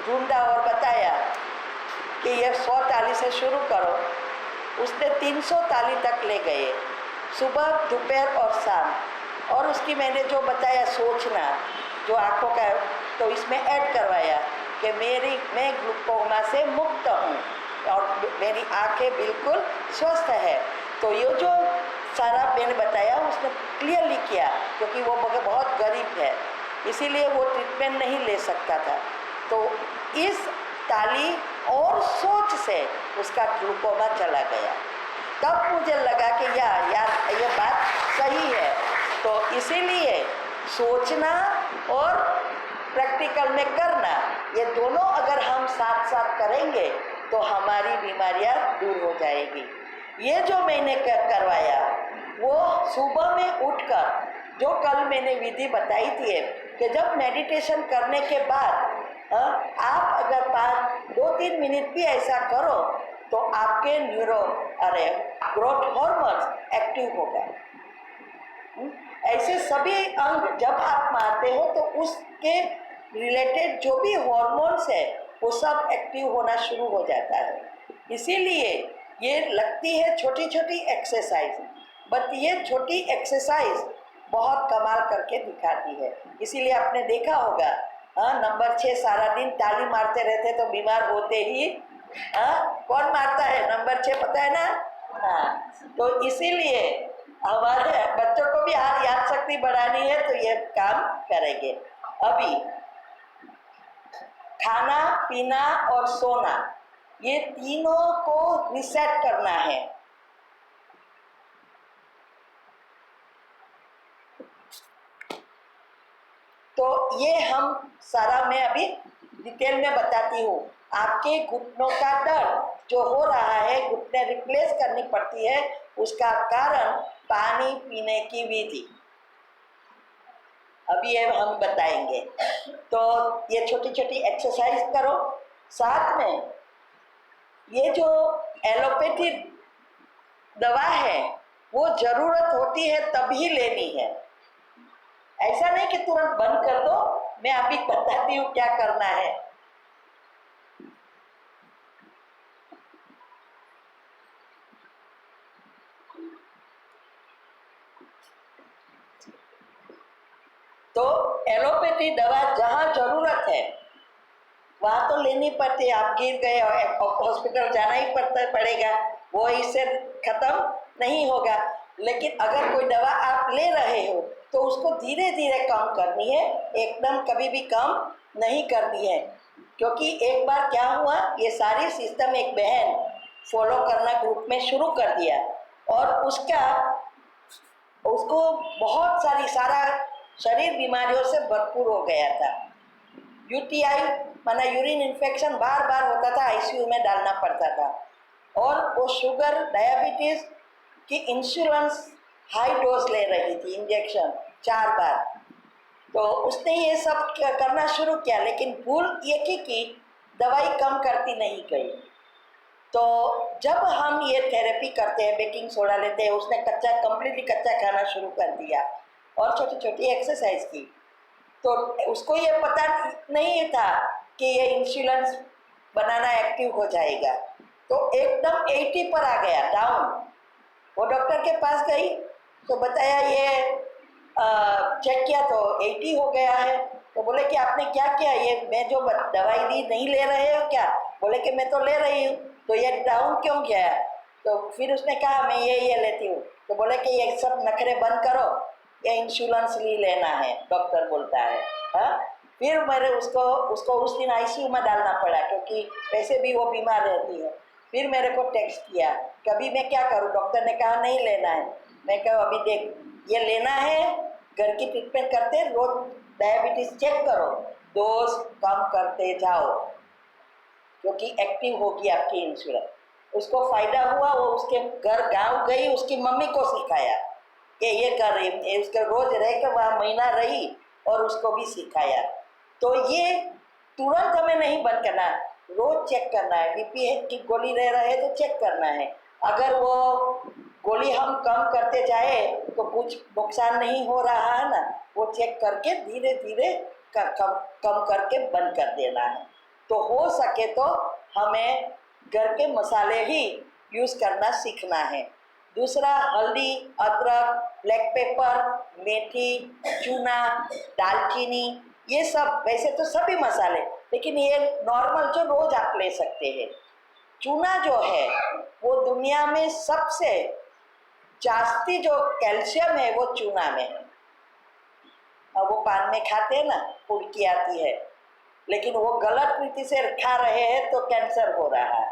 ढूंढा और बताया कि ये 100 ताली से शुरू करो। उसने 300 ताली तक ले गए, सुबह, दोपहर और शाम। और उसकी मैंने जो बताया सोचना, जो आँखों का, तो इसमें ऐड करवाया कि मैं ग्लूकोमा से मुक्त हूँ और मेरी आँखें बिल्कुल स्वस्थ है। तो ये जो सारा मैंने बताया उसने क्लियरली किया, क्योंकि वो बहुत गरीब है, इसीलिए वो ट्रीटमेंट नहीं ले सकता था। तो इस ताली और सोच से उसका ग्लूकोमा चला गया। तब मुझे लगा कि यार ये बात सही है। तो इसीलिए सोचना और प्रैक्टिकल में करना, ये दोनों अगर हम साथ साथ करेंगे तो हमारी बीमारियां दूर हो जाएगी। ये जो मैंने करवाया वो सुबह में उठकर, जो कल मैंने विधि बताई थी कि जब मेडिटेशन करने के बाद आप अगर 2-3 मिनट भी ऐसा करो तो आपके ग्रोथ हार्मोन्स एक्टिव होगा। ऐसे सभी अंग जब आप मारते हो तो उसके रिलेटेड जो भी हार्मोन्स है वो सब एक्टिव होना शुरू हो जाता है। इसीलिए ये लगती है छोटी छोटी एक्सरसाइज, बट ये छोटी एक्सरसाइज बहुत कमाल करके दिखाती है। इसीलिए आपने देखा होगा नंबर 6 सारा दिन ताली मारते रहते तो बीमार होते ही। कौन मारता है? नंबर 6, पता है ना? हाँ, तो इसीलिए हमारे बच्चों को भी याद शक्ति बढ़ानी है तो ये काम करेंगे। अभी खाना पीना और सोना, ये तीनों को रिसेट करना है। तो ये हम सारा मैं अभी डिटेल में बताती हूँ। आपके घुटनों का दर्द जो हो रहा है, घुटने रिप्लेस करनी पड़ती है, उसका कारण पानी पीने की विधि अभी ये हम बताएंगे। तो ये छोटी छोटी एक्सरसाइज करो। साथ में ये जो एलोपैथी दवा है वो जरूरत होती है तभी लेनी है, ऐसा नहीं कि तुरंत बंद कर दो। मैं अभी बताती हूँ क्या करना है। तो एलोपैथी दवा जहाँ जरूरत है वहाँ तो लेनी पड़ती है। आप गिर गए और हॉस्पिटल जाना ही पड़ेगा, वो इससे खत्म नहीं होगा। लेकिन अगर कोई दवा आप ले रहे हो तो उसको धीरे धीरे कम करनी है, एकदम कभी भी कम नहीं करनी है। क्योंकि एक बार क्या हुआ, ये सारी सिस्टम एक बहन फॉलो करना ग्रुप में शुरू कर दिया और उसको बहुत सारा शरीर बीमारियों से भरपूर हो गया था। यूटीआई माना यूरिन इन्फेक्शन बार बार होता था, आईसीयू में डालना पड़ता था। और वो शुगर, डायबिटीज की इंश्योरेंस हाई डोज ले रही थी, इंजेक्शन 4 बार। तो उसने ये सब करना शुरू किया, लेकिन भूल ये की दवाई कम करती नहीं गई। तो जब हम ये थेरेपी करते हैं, बेकिंग सोडा लेते हैं, उसने कंप्लीटली कच्चा खाना शुरू कर दिया और छोटी छोटी एक्सरसाइज की। तो उसको ये पता नहीं था कि ये इंसुलिन बनाना एक्टिव हो जाएगा। तो एकदम 80 पर आ गया, डाउन। वो डॉक्टर के पास गई तो बताया, ये चेक किया तो 80 हो गया है। तो बोले कि आपने क्या किया, ये मैं जो दवाई दी नहीं ले रहे हो क्या? बोले कि मैं तो ले रही हूँ, तो ये डाउन क्यों गया? तो फिर उसने कहा मैं ये लेती हूँ। तो बोले कि ये सब नखरे बंद करो, ये इंश्योरेंस ली लेना है, डॉक्टर बोलता है। फिर मैंने उसको उस दिन आईसीयू में डालना पड़ा, क्योंकि वैसे भी वो बीमार रहती है। फिर मेरे को टेक्स्ट किया, कभी मैं क्या करूँ, डॉक्टर ने कहा नहीं लेना है। मैं कहा अभी देख, ये लेना है, घर की ट्रीटमेंट करते, रोज डायबिटीज चेक करो, डोज कम करते जाओ, क्योंकि एक्टिव होगी आपकी इंसुलिन। उसको फायदा हुआ, वो उसके घर गांव गई, उसकी मम्मी को सिखाया कि ये कर रही, उसके रोज रह कर वहाँ महीना रही और उसको भी सिखाया। तो ये तुरंत हमें नहीं बंद करना, रोज चेक करना है। बीपी की गोली ले रहे हैं तो चेक करना है। अगर वो गोली हम कम करते जाए तो कुछ नुकसान नहीं हो रहा है ना, वो चेक करके धीरे धीरे कम करके बंद कर देना है। तो हो सके तो हमें घर के मसाले ही यूज़ करना सीखना है। दूसरा, हल्दी, अदरक, ब्लैक पेपर, मेथी, चूना, दालचीनी, ये सब वैसे तो सभी मसाले, लेकिन ये नॉर्मल जो रोज आप ले सकते हैं। चूना जो है वो दुनिया में सबसे जास्ती जो कैल्शियम है वो चूना में है। अब वो पान में खाते हैं ना, फुड़की आती है, लेकिन वो गलत रीति से खा रहे हैं तो कैंसर हो रहा है,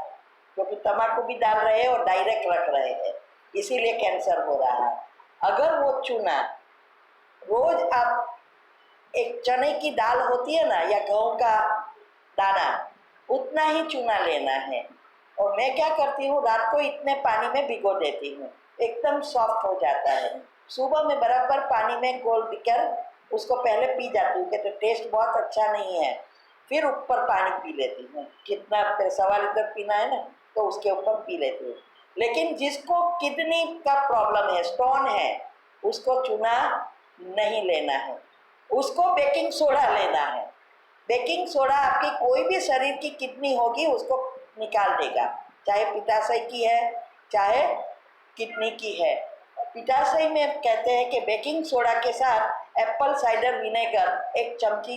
क्योंकि तम्बाकू भी डाल रहे हैं और डायरेक्ट रख रहे हैं, इसीलिए कैंसर हो रहा है। अगर वो चूना रोज आप, एक चने की दाल होती है ना या गेहूं का दाना, उतना ही चूना लेना है। और मैं क्या करती हूँ, रात को इतने पानी में भिगो देती हूँ, एकदम सॉफ्ट हो जाता है। सुबह में बराबर पानी में घोल कर उसको पहले पी जाती हूँ, कहते टेस्ट बहुत अच्छा नहीं है, फिर ऊपर पानी पी लेती हूँ। कितना 1.25 लीटर पीना है ना, तो उसके ऊपर पी लेती हूँ। लेकिन जिसको किडनी का प्रॉब्लम है, स्टोन है, उसको चूना नहीं लेना है, उसको बेकिंग सोडा लेना है। बेकिंग सोडा आपकी कोई भी शरीर की किडनी होगी उसको निकाल देगा, चाहे पित्ताशय की है चाहे किडनी की है। पित्ताशय में कहते हैं कि बेकिंग सोडा के साथ एप्पल साइडर विनेगर 1 चमची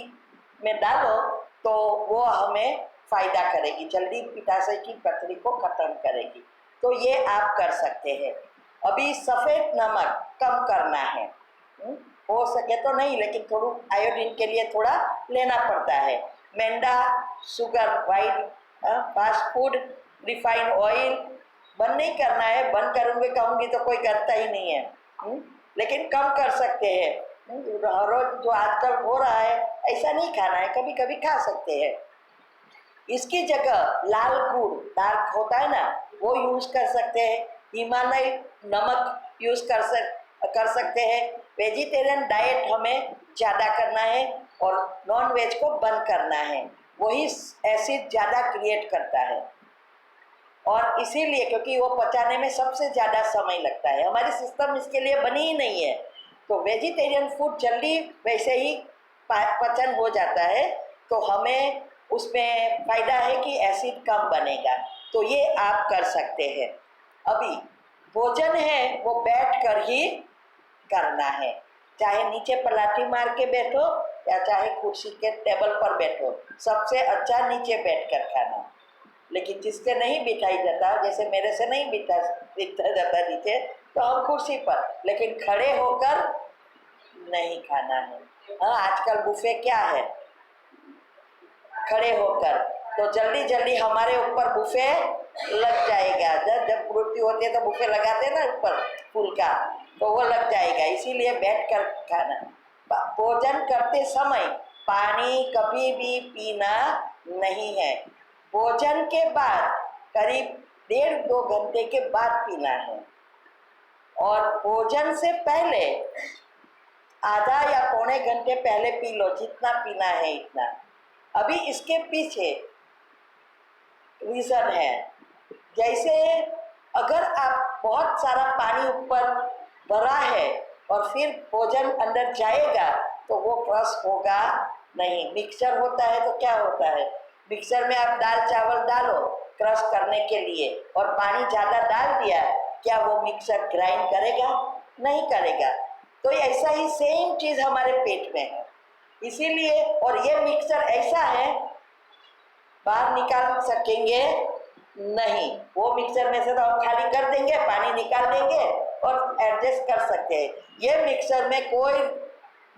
में डालो तो वो हमें फायदा करेगी, जल्दी पित्ताशय की पथरी को खत्म करेगी। तो ये आप कर सकते हैं। अभी सफ़ेद नमक कम करना है, हो सके तो नहीं, लेकिन थोड़ा आयोडीन के लिए थोड़ा लेना पड़ता है। मैदा, sugar, white, fast food, refined oil बंद नहीं करना है। बंद करूँगी कहूँगी तो कोई करता ही नहीं है, लेकिन कम कर सकते हैं। हर रोज जो आजकल हो रहा है ऐसा नहीं खाना है, कभी कभी खा सकते हैं। इसकी जगह लाल गुड़, डार्क होता है ना, वो यूज कर सकते हैं। हिमालय नमक यूज कर सकते हैं। वेजिटेरियन डाइट हमें ज़्यादा करना है और नॉन वेज को बंद करना है, वही एसिड ज़्यादा क्रिएट करता है। और इसीलिए क्योंकि वो पचाने में सबसे ज़्यादा समय लगता है, हमारी सिस्टम इसके लिए बनी ही नहीं है। तो वेजिटेरियन फूड जल्दी वैसे ही पचन हो जाता है, तो हमें उसमें फ़ायदा है कि एसिड कम बनेगा। तो ये आप कर सकते हैं। अभी भोजन है वो बैठ कर ही करना है, चाहे नीचे पलाठी मार के बैठो या चाहे कुर्सी के टेबल पर बैठो, सबसे अच्छा नीचे बैठ कर खाना। लेकिन जिससे नहीं बिठाई जाता, जैसे मेरे से नहीं बिठा जाता नीचे, तो हम कुर्सी पर, लेकिन खड़े होकर नहीं खाना है। हाँ, आजकल बुफे क्या है, खड़े होकर, तो जल्दी जल्दी हमारे ऊपर बुफे लग जाएगा। जब मृत्यु होती है तो बुफे लगाते हैं ना ऊपर फूल का, तो वो लग जाएगा। इसीलिए बैठ कर खाना। भोजन करते समय पानी कभी भी पीना नहीं है। भोजन के बाद करीब 1.5-2 घंटे के बाद पीना है। और भोजन से पहले आधा या पौने घंटे पहले पी लो, जितना पीना है इतना। अभी इसके पीछे रीज़न है, जैसे अगर आप बहुत सारा पानी ऊपर भरा है और फिर भोजन अंदर जाएगा तो वो क्रश होगा नहीं। मिक्सचर होता है तो क्या होता है, मिक्सचर में आप दाल चावल डालो क्रश करने के लिए और पानी ज़्यादा डाल दिया, क्या वो मिक्सचर ग्राइंड करेगा? नहीं करेगा। तो ऐसा ही सेम चीज़ हमारे पेट में है। इसीलिए, और ये मिक्सचर ऐसा है बाहर निकाल सकेंगे नहीं, वो मिक्सर में से तो हम खाली कर देंगे, पानी निकाल देंगे और एडजस्ट कर सकते हैं। ये मिक्सर में कोई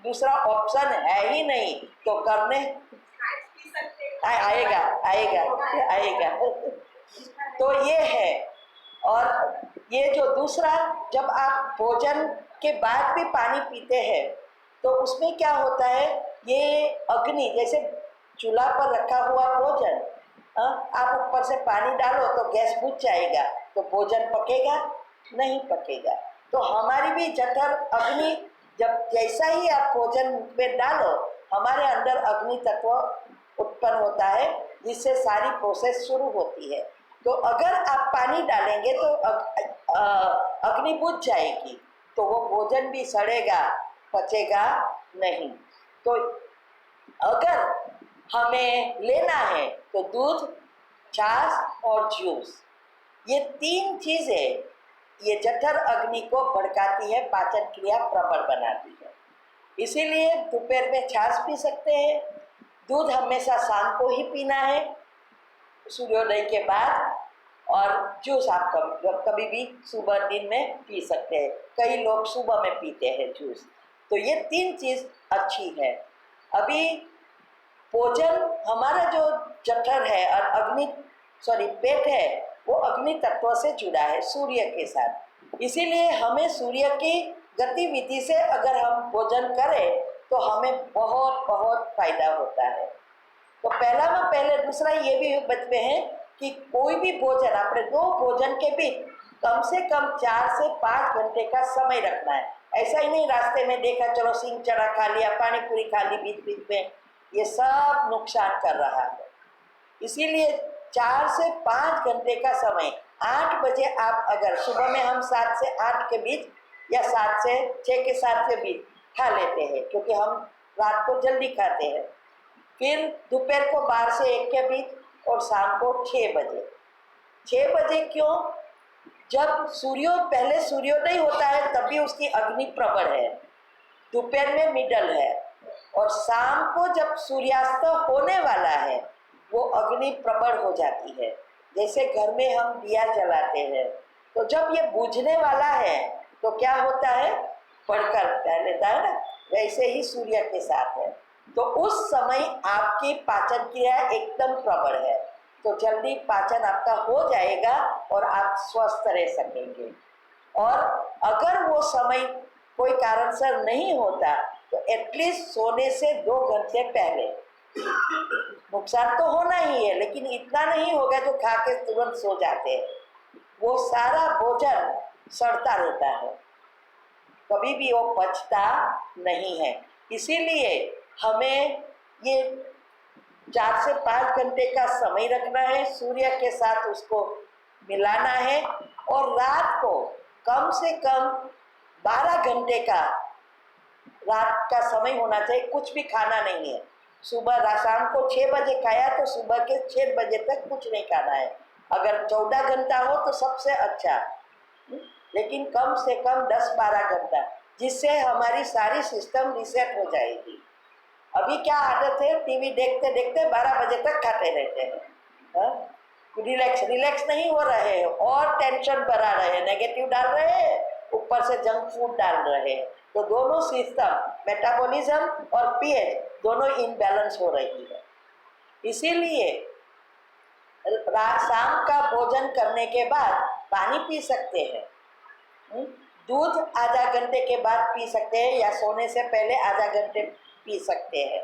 दूसरा ऑप्शन है ही नहीं, तो करने आएगा आएगा आएगा। तो ये है। और ये जो दूसरा, जब आप भोजन के बाद भी पानी पीते हैं तो उसमें क्या होता है, ये अग्नि, जैसे चूल्हा पर रखा हुआ भोजन, आप ऊपर से पानी डालो तो गैस बुझ जाएगा, तो भोजन पकेगा नहीं पकेगा। तो हमारी भी जठर अग्नि, जब जैसा ही आप भोजन में डालो हमारे अंदर अग्नि तत्व उत्पन्न होता है, जिससे सारी प्रोसेस शुरू होती है। तो अगर आप पानी डालेंगे तो अग्नि बुझ जाएगी, तो वो भोजन भी सड़ेगा, पचेगा नहीं। तो अगर हमें लेना है तो दूध, छाछ और जूस, ये 3 चीजें ये जठर अग्नि को भड़काती है, पाचन क्रिया प्रबल बनाती है। इसीलिए दोपहर में छाछ पी सकते हैं। दूध हमेशा शाम को ही पीना है, सूर्योदय के बाद। और जूस आप कभी भी सुबह दिन में पी सकते हैं। कई लोग सुबह में पीते हैं जूस। तो ये 3 चीज अच्छी है। अभी भोजन, हमारा जो जठर है और पेट है, वो अग्नि तत्व से जुड़ा है सूर्य के साथ। इसीलिए हमें सूर्य की गतिविधि से अगर हम भोजन करें तो हमें बहुत बहुत फायदा होता है। तो पहले दूसरा ये भी बचते हैं कि कोई भी भोजन, अपने 2 भोजन के बीच कम से कम 4 से 5 घंटे का समय रखना है। ऐसा ही नहीं रास्ते में देखा चलो सिंह चना खा लिया, पानी पूरी खा ली बीच बीच में, ये सब नुकसान कर रहा है। इसीलिए 4 से 5 घंटे का समय, 8 बजे आप अगर सुबह में हम 7 से 8 के बीच या 7 से 6 के 7 के बीच खा लेते हैं, क्योंकि हम रात को जल्दी खाते हैं। फिर दोपहर को 12 से 1 के बीच और शाम को 6 बजे। 6 बजे क्यों? जब पहले सूर्योदय होता है तभी उसकी अग्नि प्रबल है, दोपहर में मिडल है, और शाम को जब सूर्यास्त होने वाला है वो अग्नि प्रबल हो जाती है। जैसे घर में हम दिया जलाते हैं तो जब ये बुझने वाला है तो क्या होता है, भड़क लेता है ना, वैसे ही सूर्य के साथ है। तो उस समय आपकी पाचन क्रिया एकदम प्रबल है, तो जल्दी पाचन आपका हो जाएगा और आप स्वस्थ रह सकेंगे। और अगर वो समय कोई कारण से नहीं होता तो एटलीस्ट सोने से 2 घंटे पहले, नुकसान तो होना ही है लेकिन इतना नहीं होगा जो खा के तुरंत सो जाते हैं, वो सारा भोजन सड़ता रहता है, कभी भी वो पचता नहीं है। इसीलिए हमें ये 4 से 5 घंटे का समय रखना है, सूर्य के साथ उसको मिलाना है, और रात को कम से कम 12 घंटे का रात का समय होना चाहिए, कुछ भी खाना नहीं है। सुबह शाम को 6 बजे खाया तो सुबह के 6 बजे तक कुछ नहीं खाना है। अगर 14 घंटा हो तो सबसे अच्छा, लेकिन कम से कम 10-12 घंटा, जिससे हमारी सारी सिस्टम रिसेट हो जाएगी। अभी क्या आदत है, टीवी देखते देखते 12 बजे तक खाते रहते हैं, रिलैक्स नहीं हो रहे हैं और टेंशन बढ़ा रहे हैं, नेगेटिव डाल रहे हैं, ऊपर से जंक फूड डाल रहे हैं। तो दोनों सिस्टम, मेटाबॉलिज्म और पीएच दोनों इनबैलेंस हो रही है। इसीलिए शाम का भोजन करने के बाद पानी पी सकते हैं, दूध आधा घंटे के बाद पी सकते हैं या सोने से पहले आधा घंटे पी सकते हैं,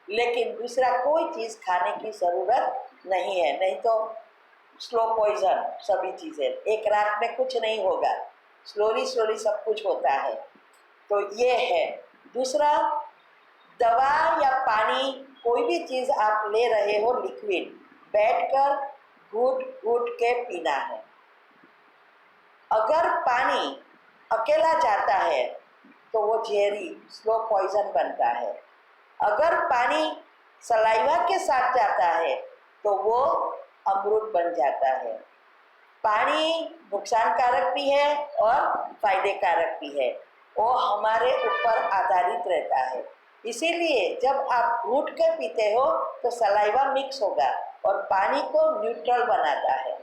लेकिन दूसरा कोई चीज़ खाने की ज़रूरत नहीं है, नहीं तो स्लो पॉइजन सभी चीज़ें, एक रात में कुछ नहीं होगा, स्लोली सब कुछ होता है। तो ये है। दूसरा, दवा या पानी, कोई भी चीज़ आप ले रहे हो लिक्विड, बैठकर घूट के पीना है। अगर पानी अकेला जाता है तो वो जहरी स्लो पॉइजन बनता है। अगर पानी सलाइवा के साथ जाता है तो वो अमृत बन जाता है। पानी नुकसानकारक भी है और फायदे कारक भी है, वो हमारे ऊपर आधारित रहता है। इसीलिए जब आप घूट के पीते हो तो सलाइवा मिक्स होगा और पानी को न्यूट्रल बनाता है।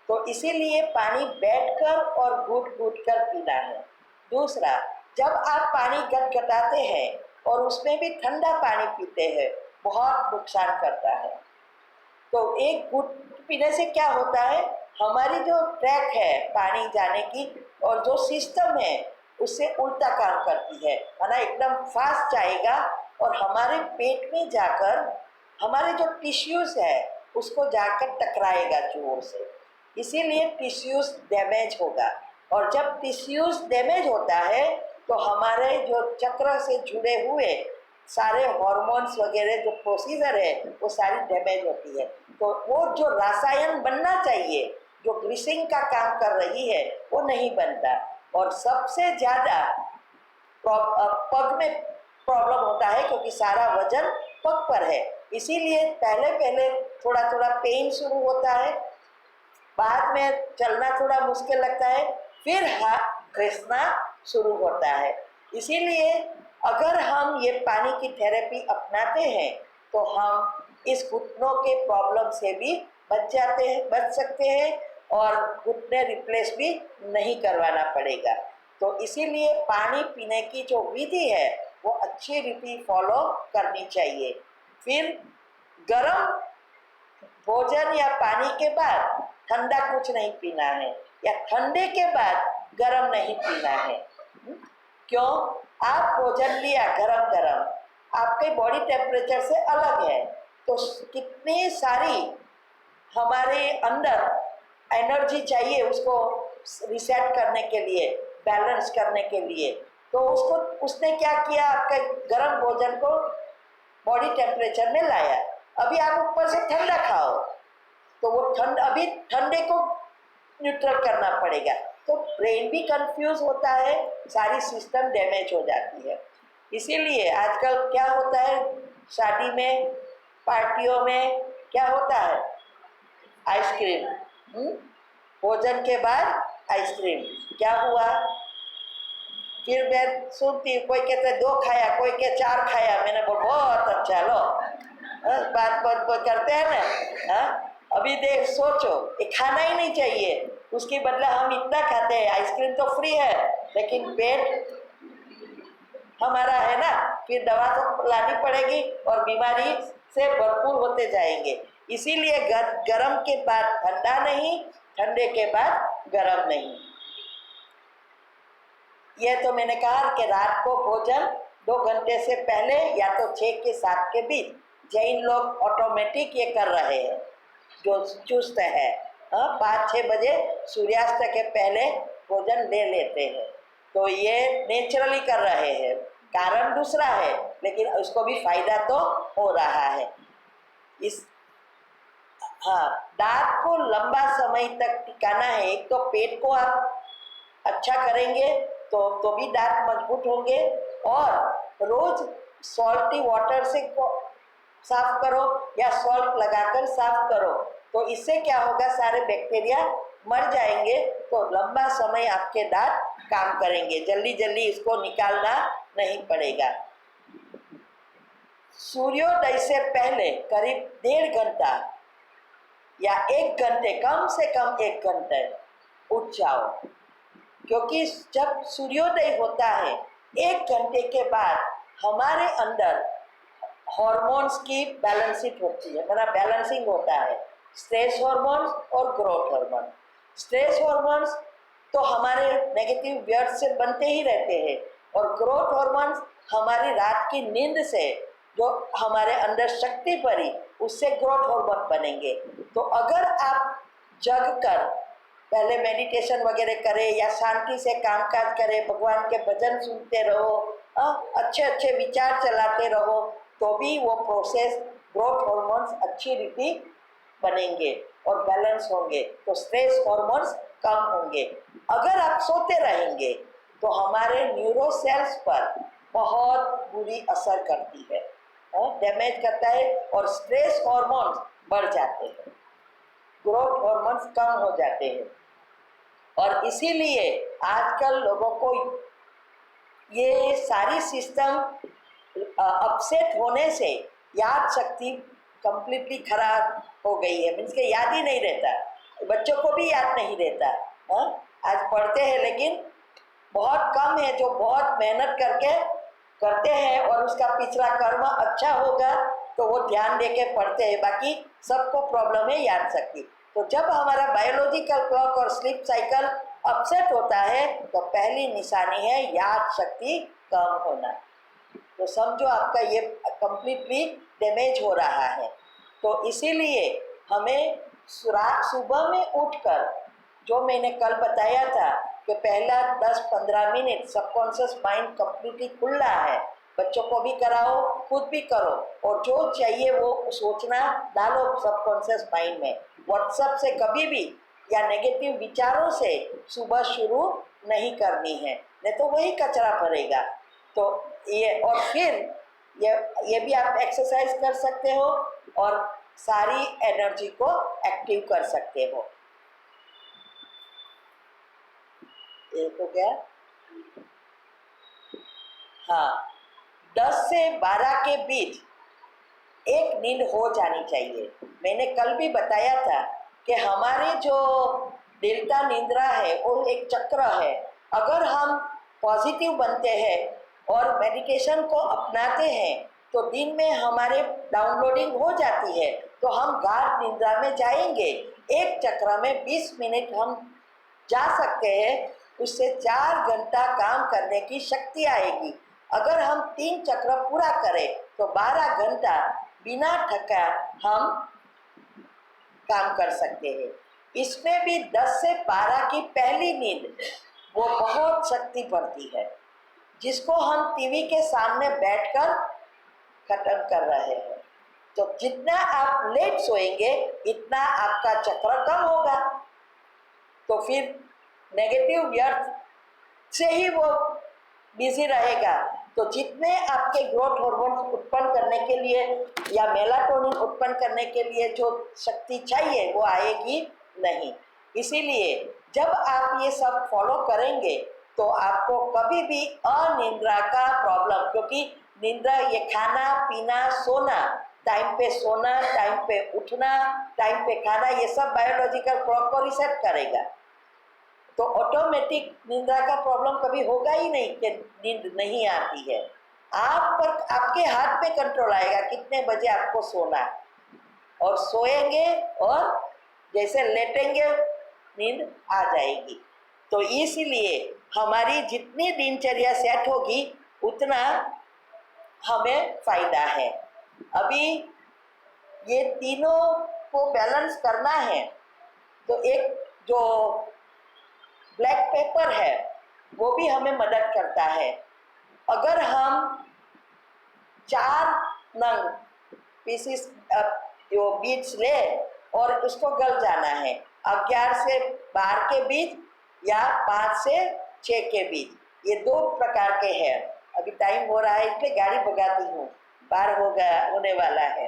तो इसीलिए पानी बैठकर और घूट कर पीना है। दूसरा, जब आप पानी गटगटाते हैं और उसमें भी ठंडा पानी पीते हैं, बहुत नुकसान करता है। तो एक घूट पीने से क्या होता है, हमारी जो ट्रैक है पानी जाने की और जो सिस्टम है उससे उल्टा काम करती है, माना एकदम फास्ट जाएगा और हमारे पेट में जाकर हमारे जो टिश्यूज है उसको जाकर टकराएगा जोर से, इसीलिए टिश्यूज डैमेज होगा। और जब टिश्यूज डैमेज होता है तो हमारे जो चक्र से जुड़े हुए सारे हॉर्मोन्स वगैरह जो प्रोसीजर है वो सारी डैमेज होती है। तो वो जो रसायन बनना चाहिए, जो ग्रीसिंग का काम कर रही है, वो नहीं बनता। और सबसे ज़्यादा पग में प्रॉब्लम होता है क्योंकि सारा वजन पग पर है, इसीलिए पहले पहले थोड़ा थोड़ा पेन शुरू होता है, बाद में चलना थोड़ा मुश्किल लगता है, फिर हाथ घिसना शुरू होता है। इसीलिए अगर हम ये पानी की थेरेपी अपनाते हैं तो हम इस घुटनों के प्रॉब्लम से भी बच सकते हैं और घुटने रिप्लेस भी नहीं करवाना पड़ेगा। तो इसीलिए पानी पीने की जो विधि है वो अच्छी रीति फॉलो करनी चाहिए। फिर गर्म भोजन या पानी के बाद ठंडा कुछ नहीं पीना है, या ठंडे के बाद गर्म नहीं पीना है। क्यों? आप भोजन लिया गरम गरम, आपके बॉडी टेम्परेचर से अलग है, तो कितनी सारी हमारे अंदर एनर्जी चाहिए उसको रिसेट करने के लिए, बैलेंस करने के लिए। तो उसने क्या किया, आपके गर्म भोजन को बॉडी टेम्परेचर में लाया। अभी आप ऊपर से ठंडा खाओ तो वो अभी ठंडे को न्यूट्रल करना पड़ेगा, तो ब्रेन भी कंफ्यूज होता है, सारी सिस्टम डैमेज हो जाती है। इसीलिए आजकल क्या होता है, शादी में, पार्टियों में क्या होता है, आइसक्रीम। भोजन के बाद आइसक्रीम। क्या हुआ, फिर मैं सुनती, कोई कहते 2 खाया, कोई के 4 खाया। मैंने बोला बहुत अच्छा, लो बात करते हैं ना। अभी देख, सोचो, ये खाना ही नहीं चाहिए, उसके बदला हम इतना खाते हैं। आइसक्रीम तो फ्री है, लेकिन पेट हमारा है ना, फिर दवा तो लानी पड़ेगी और बीमारी से भरपूर होते जाएंगे। इसीलिए गरम के बाद ठंडा नहीं, ठंडे के बाद गरम नहीं। यह तो मैंने कहा कि रात को भोजन 2 घंटे से पहले या तो 6 के 7 के बीच। जैन लोग ऑटोमेटिक ये कर रहे हैं, जो चुस्त है, 5-6 बजे सूर्यास्त के पहले भोजन ले लेते हैं। तो ये नेचुरली कर रहे हैं, कारण दूसरा है, लेकिन उसको भी फायदा तो हो रहा है। दांत को लंबा समय तक टिकाना है। एक तो पेट को आप अच्छा करेंगे तो भी दांत मजबूत होंगे, और रोज सॉल्टी वाटर से साफ करो या सॉल्ट लगाकर साफ करो, तो इससे क्या होगा, सारे बैक्टीरिया मर जाएंगे, तो लंबा समय आपके दांत काम करेंगे, जल्दी जल्दी इसको निकालना नहीं पड़ेगा। सूर्योदय से पहले करीब 1.5 घंटा या 1 घंटे, कम से कम 1 घंटे उठ जाओ, क्योंकि जब सूर्योदय होता है 1 घंटे के बाद हमारे अंदर हार्मोन्स की बैलेंसिंग होती है, मतलब बैलेंसिंग होता है, स्ट्रेस हार्मोन्स और ग्रोथ हार्मोन। स्ट्रेस हार्मोन्स तो हमारे नेगेटिव वर्ड्स से बनते ही रहते हैं, और ग्रोथ हार्मोन्स हमारी रात की नींद से जो हमारे अंदर शक्ति भरी, उससे ग्रोथ हार्मोन बनेंगे। तो अगर आप जग कर पहले मेडिटेशन वगैरह करें या शांति से कामकाज करें, भगवान के भजन सुनते रहो, अच्छे अच्छे विचार चलाते रहो, तो भी वो प्रोसेस, ग्रोथ हार्मोन्स अच्छी रीति बनेंगे और बैलेंस होंगे, तो स्ट्रेस हार्मोन्स कम होंगे। अगर आप सोते रहेंगे तो हमारे न्यूरो सेल्स पर बहुत बुरी असर करती है, डैमेज करता है, और स्ट्रेस हार्मोन्स बढ़ जाते हैं, ग्रोथ हार्मोन्स कम हो जाते हैं। और इसीलिए आजकल लोगों को ये सारी सिस्टम अपसेट होने से याद शक्ति कंप्लीटली खराब हो गई है, मीन्स के याद ही नहीं रहता, बच्चों को भी याद नहीं रहता। आज पढ़ते हैं, लेकिन बहुत कम है जो बहुत मेहनत करके करते हैं और उसका पिछला कर्म अच्छा होगा तो वो ध्यान देके पढ़ते हैं, बाकी सबको प्रॉब्लम है याद शक्ति। तो जब हमारा बायोलॉजिकल क्लॉक और स्लीप साइकिल अपसेट होता है तो पहली निशानी है याद शक्ति कम होना। तो समझो आपका ये कंप्लीटली डैमेज हो रहा है। तो इसीलिए हमें सुबह में उठकर, जो मैंने कल बताया था कि पहला 10-15 मिनट सबकॉन्शियस माइंड कंप्लीटली खुला है, बच्चों को भी कराओ, खुद भी करो, और जो चाहिए वो सोचना डालो सबकॉन्शियस माइंड में। व्हाट्सएप से कभी भी या नेगेटिव विचारों से सुबह शुरू नहीं करनी है, नहीं तो वही कचरा भरेगा। तो ये, और फिर ये भी आप एक्सरसाइज कर सकते हो और सारी एनर्जी को एक्टिव कर सकते हो। ये तो क्या, हाँ, 10 से 12 के बीच एक नींद हो जानी चाहिए। मैंने कल भी बताया था कि हमारे जो डेल्टा निद्रा है वो एक चक्र है। अगर हम पॉजिटिव बनते हैं और मेडिटेशन को अपनाते हैं तो दिन में हमारे डाउनलोडिंग हो जाती है, तो हम गाढ़ निद्रा में जाएंगे। एक चक्र में 20 मिनट हम जा सकते हैं, उससे 4 घंटा काम करने की शक्ति आएगी। अगर हम 3 चक्र पूरा करें तो 12 घंटा बिना थका हम काम कर सकते हैं। इसमें भी 10 से 12 की पहली नींद वो बहुत शक्ति पड़ती है, जिसको हम टीवी के सामने बैठकर खत्म कर रहे हैं। तो जितना आप लेट सोएंगे इतना आपका चक्र कम होगा, तो फिर नेगेटिव व्यर्थ से ही वो बिजी रहेगा। तो जितने आपके ग्रोथ हार्मोन उत्पन्न करने के लिए या मेलाटोनिन उत्पन्न करने के लिए जो शक्ति चाहिए वो आएगी नहीं। इसीलिए जब आप ये सब फॉलो करेंगे तो आपको कभी भी अनिद्रा का प्रॉब्लम, क्योंकि निद्रा ये खाना पीना सोना, टाइम पे सोना, टाइम पे उठना, टाइम पे खाना, ये सब बायोलॉजिकल क्लॉक को रिसेट करेगा। तो ऑटोमेटिक निद्रा का प्रॉब्लम कभी होगा ही नहीं कि नींद नहीं आती है। आप पर, आपके हाथ में कंट्रोल आएगा कितने बजे आपको सोना है, और सोएंगे और जैसे लेटेंगे नींद आ जाएगी। तो इसीलिए हमारी जितनी दिनचर्या सेट होगी उतना हमें फायदा है। अभी ये तीनों को बैलेंस करना है तो एक जो ब्लैक पेपर है वो भी हमें मदद करता है। अगर हम 4 नंग पीसीस जो बीट्स ले और उसको गल जाना है 11 से 12 के बीच या 5 से 6 के बीच, ये 2 प्रकार के हैं। अभी टाइम हो रहा है इसलिए गाड़ी भगाती हूँ, 12 होने वाला है।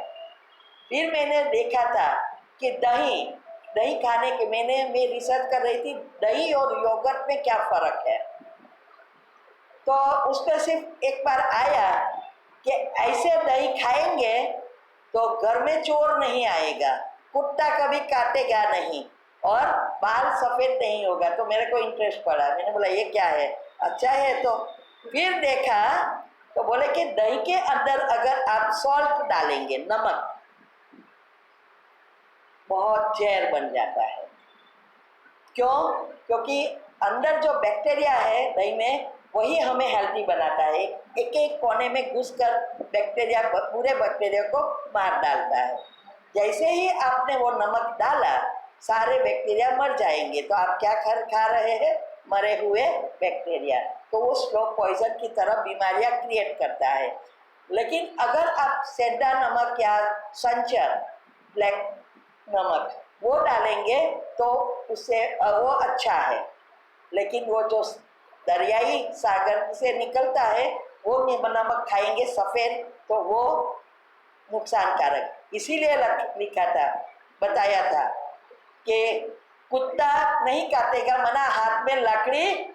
फिर मैंने देखा था कि दही खाने के, मैं रिसर्च कर रही थी दही और योगर्ट में क्या फ़र्क है। तो उस पर सिर्फ एक बार आया कि ऐसे दही खाएंगे तो घर में चोर नहीं आएगा, कुत्ता कभी काटेगा नहीं और बाल सफ़ेद नहीं होगा। तो मेरे को इंटरेस्ट पड़ा, मैंने बोला ये क्या है, अच्छा है। तो फिर देखा तो बोले कि दही के अंदर अगर आप सॉल्ट डालेंगे, नमक, बहुत जहर बन जाता है। क्यों? क्योंकि अंदर जो बैक्टीरिया है दही में वही हमें हेल्दी बनाता है। एक एक कोने में घुसकर बैक्टीरिया, पूरे बैक्टीरिया को मार डालता है। जैसे ही आपने वो नमक डाला सारे बैक्टीरिया मर जाएंगे। तो आप क्या खा रहे हैं? मरे हुए बैक्टीरिया। तो वो स्लो पॉइजन की तरह बीमारियां क्रिएट करता है। लेकिन अगर आप सेंधा नमक या संचर ब्लैक नमक वो डालेंगे तो उससे वो अच्छा है। लेकिन वो जो दरियाई सागर से निकलता है वो नमक खाएंगे सफ़ेद, तो वो नुकसानकारक। इसीलिए लिखा था, बताया था कि कुत्ता नहीं काटेगा, मना हाथ में लकड़ी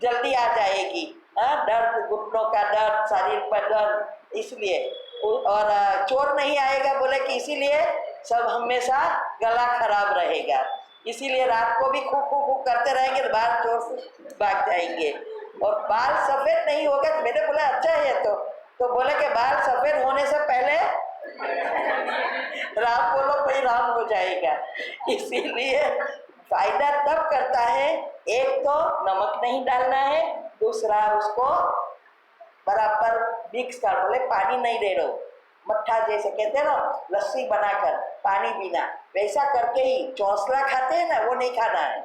जल्दी आ जाएगी, दर्द, घुटनों का दर्द, शरीर पर दर्द, इसलिए। और चोर नहीं आएगा बोले कि इसीलिए सब हमेशा गला खराब रहेगा, इसीलिए रात को भी खूब करते रहेंगे तो बाहर चोर से भाग जाएंगे। और बाल सफ़ेद नहीं होगा। तो मैंने बोला अच्छा है। तो बोले कि बाल सफ़ेद होने से पहले राम बोलो, कोई राम हो जाएगा। इसीलिए फायदा तब करता है, एक तो नमक नहीं डालना है, दूसरा उसको बराबर मिक्स कर, बोले पानी नहीं दे दो, मट्ठा जैसे कहते हैं ना, लस्सी बनाकर पानी पीना, वैसा करके ही चौंसला खाते हैं ना वो नहीं खाना है।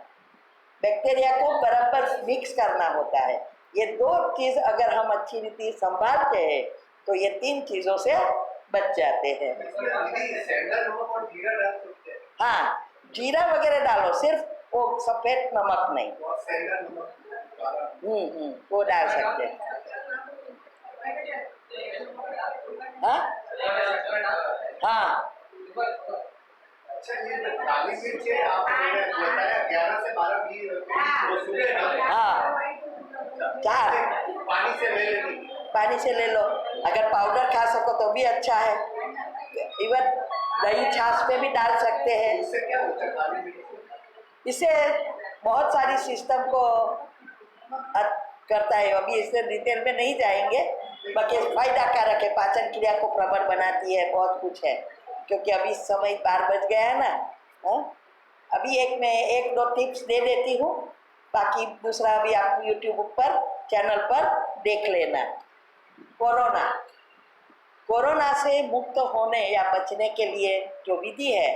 बैक्टीरिया को बराबर मिक्स करना होता है। ये 2 चीज़ अगर हम अच्छी रीति संभालते हैं तो ये 3 चीज़ों से बच जाते हैं। हाँ, जीरा वगैरह डालो, सिर्फ वो सफ़ेद नमक नहीं। वो डाल सकते हैं। हाँ हाँ अच्छा, ये काली मिर्च है, आपने बताया 11 से 12 की वो सुबह डालें। हाँ क्या पानी से ले लेनी। पानी से ले लो, अगर पाउडर खा सको तो भी अच्छा है, इवन दही छाछ में भी डाल सकते हैं। इससे क्या होता है काली मिर्च से? इससे बहुत सारी सिस्टम को करता है, अभी इससे डिटेल में नहीं जाएंगे, बाकी फायदा कारक है, पाचन क्रिया को प्रबल बनाती है, बहुत कुछ है, क्योंकि अभी समय 12 बज गया है ना। हाँ? अभी मैं एक दो टिप्स दे देती हूँ, बाकी दूसरा अभी आप यूट्यूब पर चैनल पर देख लेना। कोरोना से मुक्त होने या बचने के लिए जो विधि है,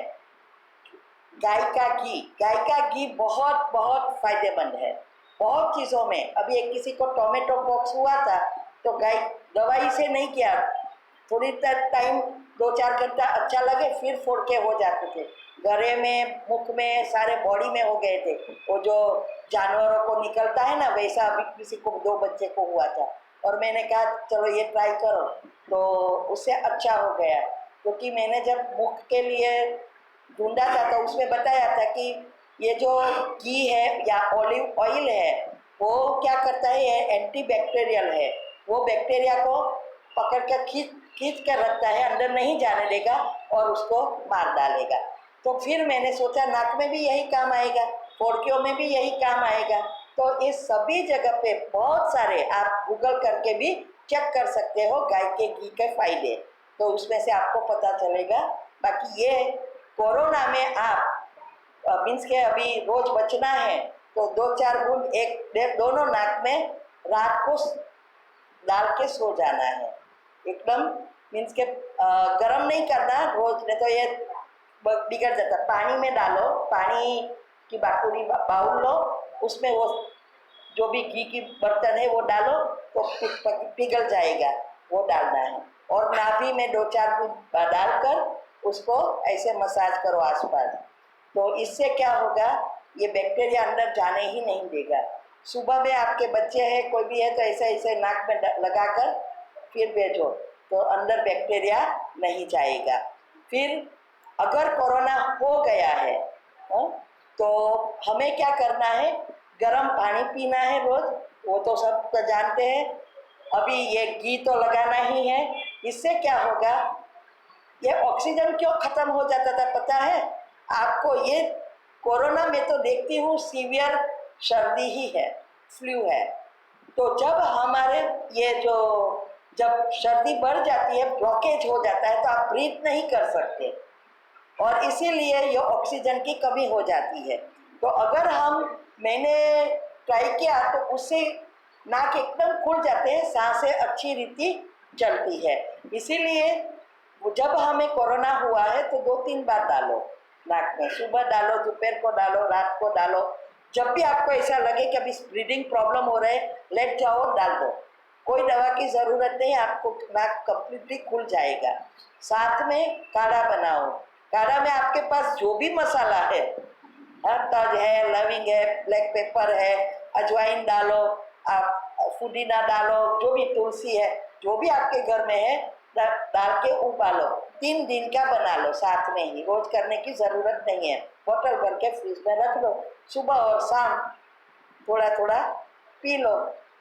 गाय का घी बहुत बहुत फायदेमंद है बहुत चीज़ों में। अभी एक किसी को टोमेटो पॉक्स हुआ था तो गाय दवाई से नहीं किया, थोड़ी टाइम 2-4 घंटा अच्छा लगे फिर फोड़ के हो जाते थे, गले में मुख में सारे बॉडी में हो गए थे, वो जो जानवरों को निकलता है ना वैसा अभी किसी को 2 बच्चे को हुआ था, और मैंने कहा चलो ये ट्राई करो, तो उससे अच्छा हो गया, क्योंकि मैंने जब मुख के लिए ढूंढा था तो उसमें बताया था कि ये जो घी है या ऑलिव ऑयल है वो क्या करता है, ये एंटी बैक्टीरियल है, वो बैक्टीरिया को पकड़ कर खींच कर रखता है, अंदर नहीं जाने देगा और उसको मार डालेगा। तो फिर मैंने सोचा नाक में भी यही काम आएगा, फोड़कियों में भी यही काम आएगा, तो इस सभी जगह पे बहुत सारे आप गूगल करके भी चेक कर सकते हो गाय के घी के फायदे, तो उसमें से आपको पता चलेगा। बाकी ये कोरोना में आप मीन्स के अभी रोज बचना है तो 2-4 बूंद एक डेढ़ दोनों नाक में रात को डाल के सो जाना है, एकदम मीन्स के गर्म नहीं करना रोज, नहीं तो ये बिगड़ जाता। पानी में डालो, पानी की बाकुली बाउल लो, उसमें वो जो भी घी की बर्तन है वो डालो तो पिघल जाएगा, वो डालना है, और नाभि में 2-4 बूंद डालकर उसको ऐसे मसाज करो आसपास, तो इससे क्या होगा, ये बैक्टीरिया अंदर जाने ही नहीं देगा। सुबह में आपके बच्चे हैं कोई भी है तो ऐसे ऐसे नाक में लगाकर फिर भेजो तो अंदर बैक्टीरिया नहीं जाएगा। फिर अगर कोरोना हो गया है तो हमें क्या करना है, गर्म पानी पीना है रोज, वो तो सब तो जानते हैं, अभी ये घी तो लगाना ही है। इससे क्या होगा, ये ऑक्सीजन क्यों खत्म हो जाता था पता है आपको, ये कोरोना में तो देखती हूँ सीवियर सर्दी ही है, फ्लू है, तो जब हमारे ये जो जब सर्दी बढ़ जाती है, ब्लॉकेज हो जाता है तो आप ब्रीथ नहीं कर सकते, और इसीलिए ये ऑक्सीजन की कमी हो जाती है। तो अगर मैंने ट्राई किया तो उससे नाक एकदम खुल जाते हैं, सांसें अच्छी रीति चलती है। इसीलिए जब हमें कोरोना हुआ है तो 2-3 बार डालो नाक में, सुबह डालो, दोपहर को डालो, रात को डालो, जब भी आपको ऐसा लगे कि अभी ब्रीदिंग प्रॉब्लम हो रहा है लेट जाओ डाल दो, कोई दवा की ज़रूरत नहीं, आपको नाक कंप्लीटली खुल जाएगा। साथ में काढ़ा बनाओ, काढ़ा में आपके पास जो भी मसाला है, तज है, लविंग है, ब्लैक पेपर है, अजवाइन डालो, आप पुदीना डालो, जो भी तुलसी है, जो भी आपके घर में है डाल के उबालो, 3 दिन का बना लो, साथ में ही, रोज करने की ज़रूरत नहीं है, बोतल भर के फ्रिज में रख लो, सुबह और शाम थोड़ा थोड़ा पी लो,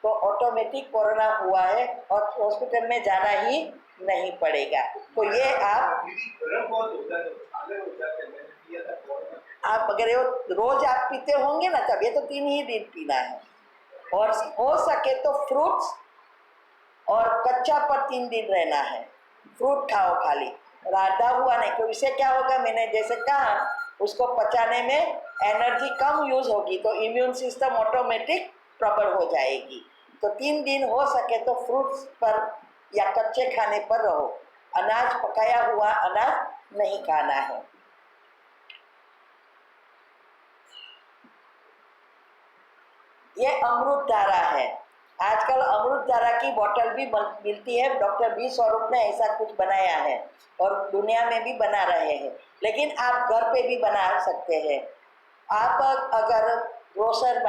तो ऑटोमेटिक कोरोना हुआ है और हॉस्पिटल में जाना ही नहीं पड़ेगा। तो ये आप अगर ये रोज आप पीते होंगे ना तब ये तो 3 ही दिन पीना है, और हो सके तो फ्रूट्स और कच्चा पर 3 दिन रहना है, फ्रूट खाओ खाली, राधा हुआ नहीं, तो इससे क्या होगा, मैंने जैसे कहा उसको पचाने में एनर्जी कम यूज होगी तो इम्यून सिस्टम ऑटोमेटिक प्रबल हो जाएगी। तो 3 दिन हो सके तो फ्रूट्स पर या कच्चे खाने पर रहो, अनाज पकाया हुआ अनाज नहीं खाना है। ये अमृत धारा है, आजकल अमृत धारा की बोतल भी मिलती है, डॉक्टर बी स्वरूप ने ऐसा कुछ बनाया है और दुनिया में भी बना रहे हैं, लेकिन आप घर पे भी बना सकते हैं। आप अगर ग्रोसर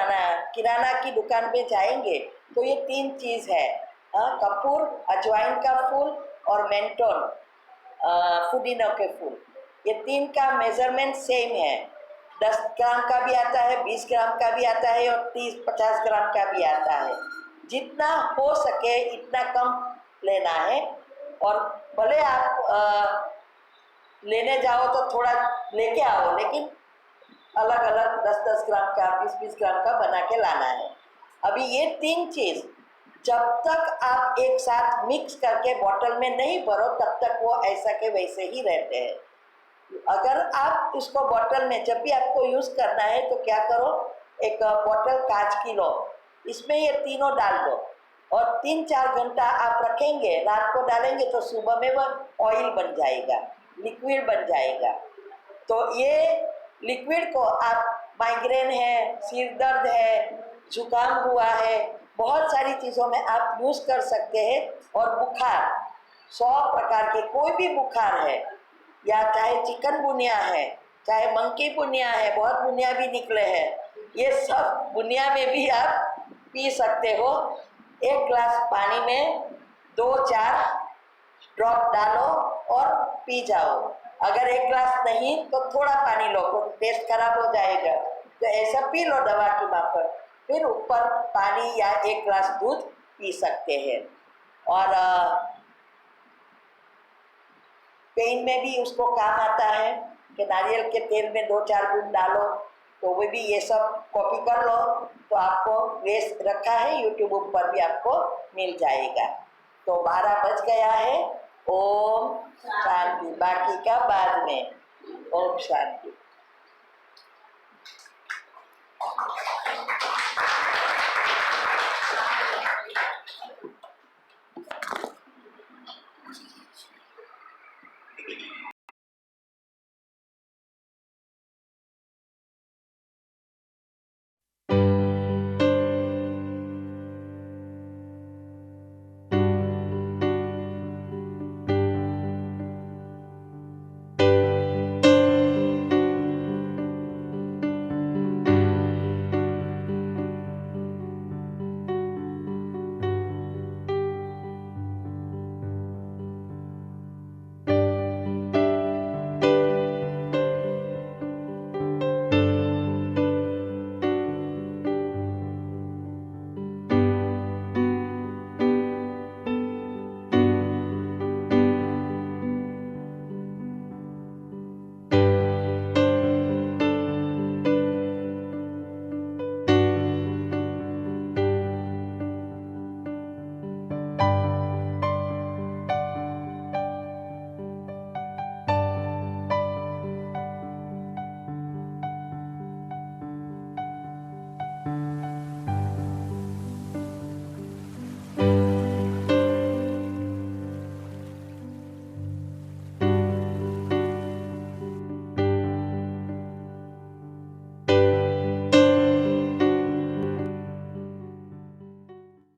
किराना की दुकान पे जाएंगे तो ये 3 चीज़ है, कपूर, अजवाइन का फूल और मेंटोन, पुदीना के फूल, ये 3 का मेजरमेंट सेम है। 10 ग्राम का भी आता है, 20 ग्राम का भी आता है और 30-50 ग्राम का भी आता है। जितना हो सके इतना कम लेना है। और भले आप लेने जाओ तो थोड़ा लेके आओ, लेकिन अलग अलग 10-10 ग्राम का, 20-20 ग्राम का बना के लाना है। अभी ये 3 चीज़ जब तक आप एक साथ मिक्स करके बॉटल में नहीं भरो तब तक वो ऐसा के वैसे ही रहते हैं। अगर आप इसको बॉटल में जब भी आपको यूज़ करना है तो क्या करो, एक बॉटल कांच की लो, इसमें ये तीनों डाल दो और 3-4 घंटा आप रखेंगे, रात को डालेंगे तो सुबह में वो ऑयल बन जाएगा, लिक्विड बन जाएगा। तो ये लिक्विड को आप, माइग्रेन है, सिर दर्द है, जुकाम हुआ है, बहुत सारी चीज़ों में आप यूज़ कर सकते हैं। और बुखार, 100 प्रकार के कोई भी बुखार है, या चाहे चिकनगुनिया है, चाहे मंकी पुनिया है, बहुत पुनिया भी निकले हैं, ये सब पुनिया में भी आप पी सकते हो। 1 ग्लास पानी में 2-4 ड्रॉप डालो और पी जाओ। अगर 1 ग्लास नहीं तो थोड़ा पानी लो, तो टेस्ट खराब हो जाएगा, तो ऐसा पी लो दवा की मात्रा, फिर ऊपर पानी या 1 ग्लास दूध पी सकते हैं। और पेन में भी उसको काम आता है कि नारियल के तेल में 2-4 बूंद डालो, तो वो भी ये सब कॉपी कर लो, तो आपको वेस्ट रखा है यूट्यूब पर भी आपको मिल जाएगा। तो 12 बज गया है। ओम शांति, बाकी का बाद में। ओम शांति।